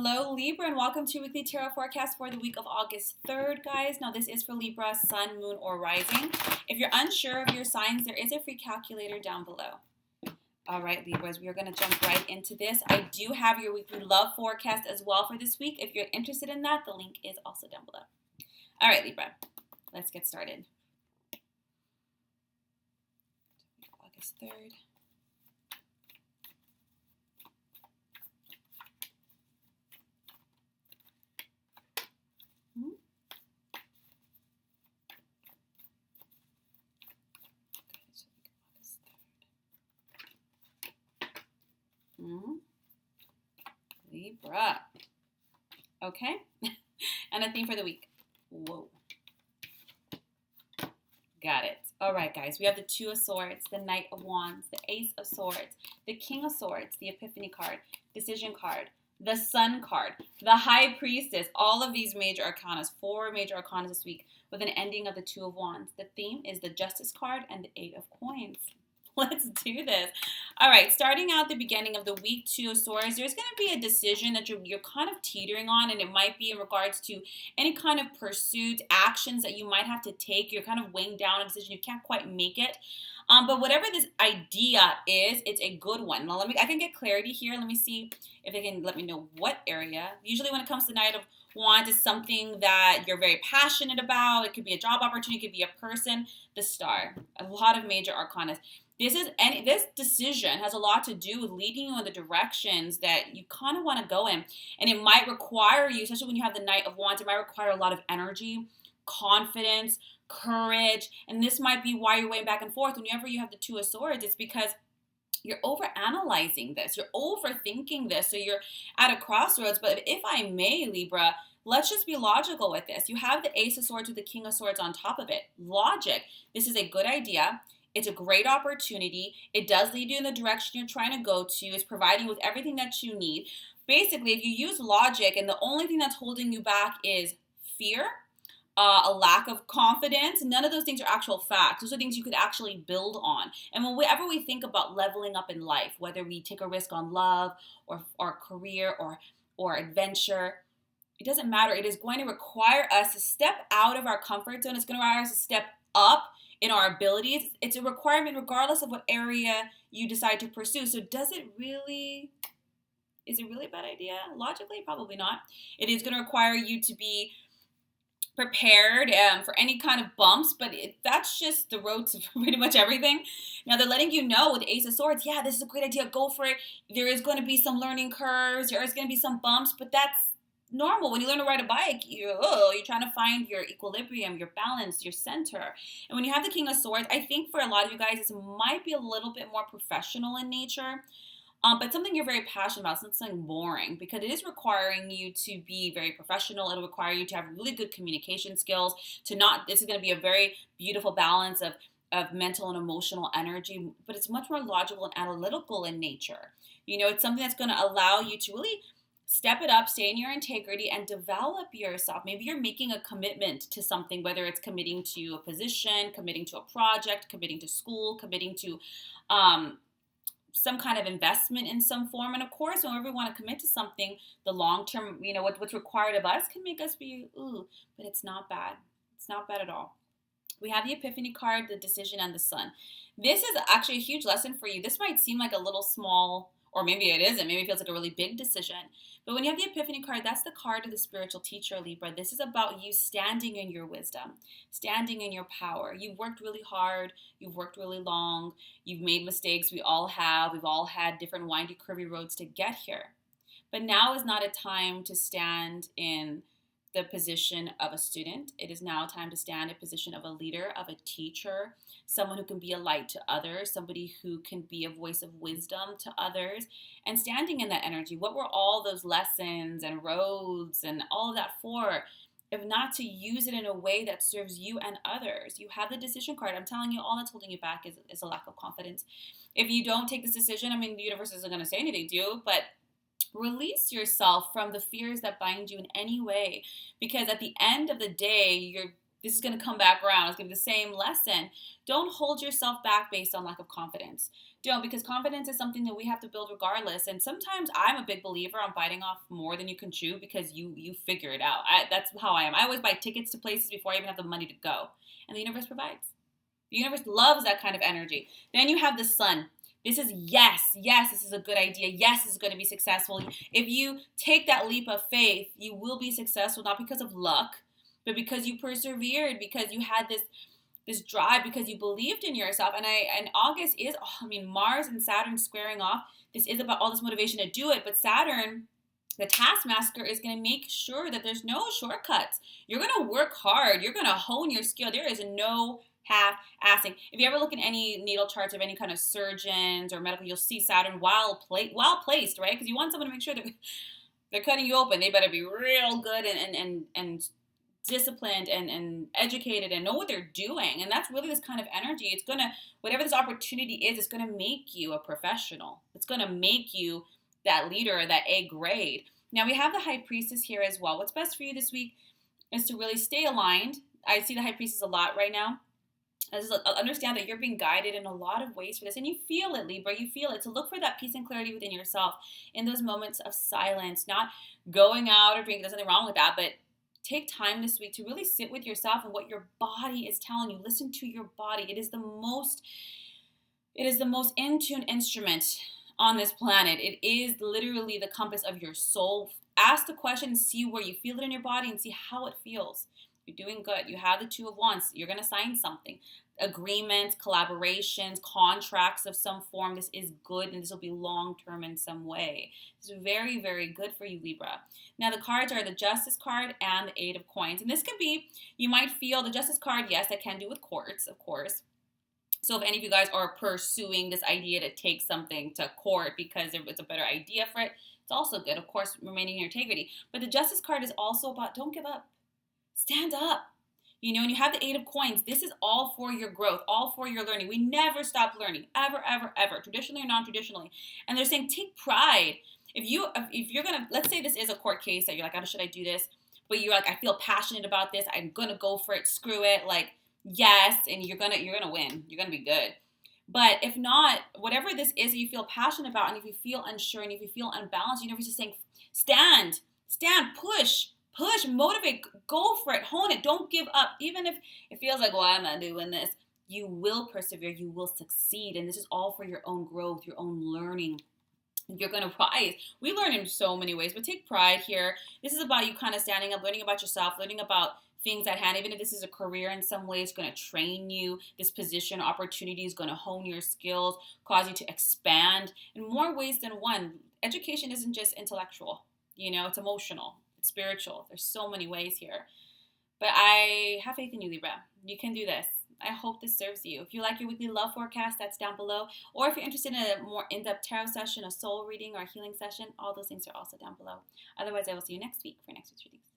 Hello, Libra, and welcome to Weekly Tarot Forecast for the week of August 3rd, guys. Now, this is for Libra, Sun, Moon, or Rising. If you're unsure of your signs, there is a free calculator down below. All right, Libras, we are going to jump right into this. I do have your weekly love forecast as well for this week. If you're interested in that, the link is also down below. All right, Libra, let's get started. August 3rd. Libra. Okay. And a theme for the week. Whoa. Got it. All right, guys. We have the Two of Swords, the Knight of Wands, the Ace of Swords, the King of Swords, the Epiphany card, Decision card, the Sun card, the High Priestess. All of these major arcanas, 4 major arcanas this week, with an ending of the Two of Wands. The theme is the Justice card and the Eight of Coins. Let's do this. All right, starting out the beginning of the week, Two of Swords, there's going to be a decision that you're kind of teetering on, and it might be in regards to any kind of pursuit, actions that you might have to take. You're kind of weighing down a decision. You can't quite make it. But whatever this idea is, it's a good one. Now, I can get clarity here. Let me see if they can let me know what area. Usually when it comes to Knight of Wands, it's something that you're very passionate about. It could be a job opportunity. It could be a person. The Star. A lot of major arcanas. This decision has a lot to do with leading you in the directions that you kind of want to go in. And it might require you, especially when you have the Knight of Wands, it might require a lot of energy, confidence, courage. And this might be why you're weighing back and forth. Whenever you have the Two of Swords, it's because you're overanalyzing this. You're overthinking this. So you're at a crossroads. But if I may, Libra, let's just be logical with this. You have the Ace of Swords with the King of Swords on top of it. Logic. This is a good idea. It's a great opportunity. It does lead you in the direction you're trying to go to. It's providing you with everything that you need. Basically, if you use logic and the only thing that's holding you back is fear, a lack of confidence, none of those things are actual facts. Those are things you could actually build on. And whenever we think about leveling up in life, whether we take a risk on love or career or adventure, it doesn't matter. It is going to require us to step out of our comfort zone. It's going to require us to step up in our abilities. It's a requirement regardless of what area you decide to pursue. So is it really a bad idea? Logically, probably not. It is going to require you to be prepared for any kind of bumps, but that's just the road to pretty much everything. Now, they're letting you know with Ace of Swords, yeah, this is a great idea. Go for it. There is going to be some learning curves. There is going to be some bumps, but that's normal. When you learn to ride a bike, you're trying to find your equilibrium, your balance, your center. And when you have the King of Swords, I think for a lot of you guys, this might be a little bit more professional in nature, but something you're very passionate about, something boring, because it is requiring you to be very professional. It'll require you to have really good communication skills, this is going to be a very beautiful balance of mental and emotional energy, but it's much more logical and analytical in nature. It's something that's going to allow you to really step it up, stay in your integrity, and develop yourself. Maybe you're making a commitment to something, whether it's committing to a position, committing to a project, committing to school, committing to some kind of investment in some form. And of course, whenever we want to commit to something, the long term, what's required of us can make us be, but it's not bad. It's not bad at all. We have the Epiphany card, the Decision, and the Sun. This is actually a huge lesson for you. This might seem like a little small, or maybe it isn't. Maybe it feels like a really big decision. But when you have the Epiphany card, that's the card of the spiritual teacher, Libra. This is about you standing in your wisdom, standing in your power. You've worked really hard. You've worked really long. You've made mistakes. We all have. We've all had different windy, curvy roads to get here. But now is not a time to stand in the position of a student. It is now time to stand in a position of a leader, of a teacher, someone who can be a light to others, somebody who can be a voice of wisdom to others, and standing in that energy. What were all those lessons and roads and all of that for, if not to use it in a way that serves you and others? You have the Decision card. I'm telling you, all that's holding you back is a lack of confidence. If you don't take this decision, the universe isn't going to say anything to you, but release yourself from the fears that bind you in any way, because at the end of the day, this is going to come back around. It's going to be the same lesson. Don't hold yourself back based on lack of confidence. Don't, because confidence is something that we have to build regardless. And sometimes I'm a big believer on biting off more than you can chew because you figure it out. That's how I am. I always buy tickets to places before I even have the money to go. And the universe provides. The universe loves that kind of energy. Then you have the sun. This is yes, this is a good idea. Yes, this is going to be successful. If you take that leap of faith, you will be successful, not because of luck, but because you persevered, because you had this drive, because you believed in yourself. And August is, Mars and Saturn squaring off. This is about all this motivation to do it. But Saturn, the taskmaster, is going to make sure that there's no shortcuts. You're going to work hard. You're going to hone your skill. There is no half-assing. If you ever look at any natal charts of any kind of surgeons or medical, you'll see Saturn well placed, right? Because you want someone to make sure that they're cutting you open. They better be real good and disciplined and educated and know what they're doing. And that's really this kind of energy. It's going to, whatever this opportunity is, it's going to make you a professional. It's going to make you that leader, that A grade. Now we have the High Priestess here as well. What's best for you this week is to really stay aligned. I see the High Priestess a lot right now. Understand that you're being guided in a lot of ways for this, and you feel it, Libra. You feel it. So look for that peace and clarity within yourself in those moments of silence, not going out or drinking. There's nothing wrong with that, but take time this week to really sit with yourself and what your body is telling you. Listen to your body. It is the most in tune instrument on this planet. It is literally the compass of your soul. Ask the question and see where you feel it in your body and see how it feels. You're doing good. You have the Two of Wands. You're going to sign something. Agreements, collaborations, contracts of some form. This is good, and this will be long-term in some way. This is very, very good for you, Libra. Now, the cards are the Justice card and the Eight of Coins. And this can be, you might feel the Justice card, yes, that can do with courts, of course. So if any of you guys are pursuing this idea to take something to court because it's a better idea for it, it's also good, of course, remaining in your integrity. But the Justice card is also about don't give up. Stand up. And you have the Eight of Coins. This is all for your growth, all for your learning. We never stop learning, ever, ever, ever, traditionally or non-traditionally. And they're saying take pride. If you're going to, let's say this is a court case that you're like, should I do this? But you're like, I feel passionate about this. I'm going to go for it. Screw it. Like, yes. And you're going to win. You're going to be good. But if not, whatever this is that you feel passionate about, and if you feel unsure, and if you feel unbalanced, you're just saying, stand, push, motivate, go for it, hone it, don't give up. Even if it feels like, well, I'm not doing this, you will persevere, you will succeed. And this is all for your own growth, your own learning. You're going to rise. We learn in so many ways, but take pride here. This is about you kind of standing up, learning about yourself, learning about things at hand. Even if this is a career in some way, it's going to train you. This position, opportunity is going to hone your skills, cause you to expand in more ways than one. Education isn't just intellectual, it's emotional. Spiritual. There's so many ways here. But I have faith in you, Libra. You can do this. I hope this serves you. If you like your weekly love forecast, that's down below. Or if you're interested in a more in-depth tarot session, a soul reading, or a healing session, all those things are also down below. Otherwise, I will see you next week for next week's readings.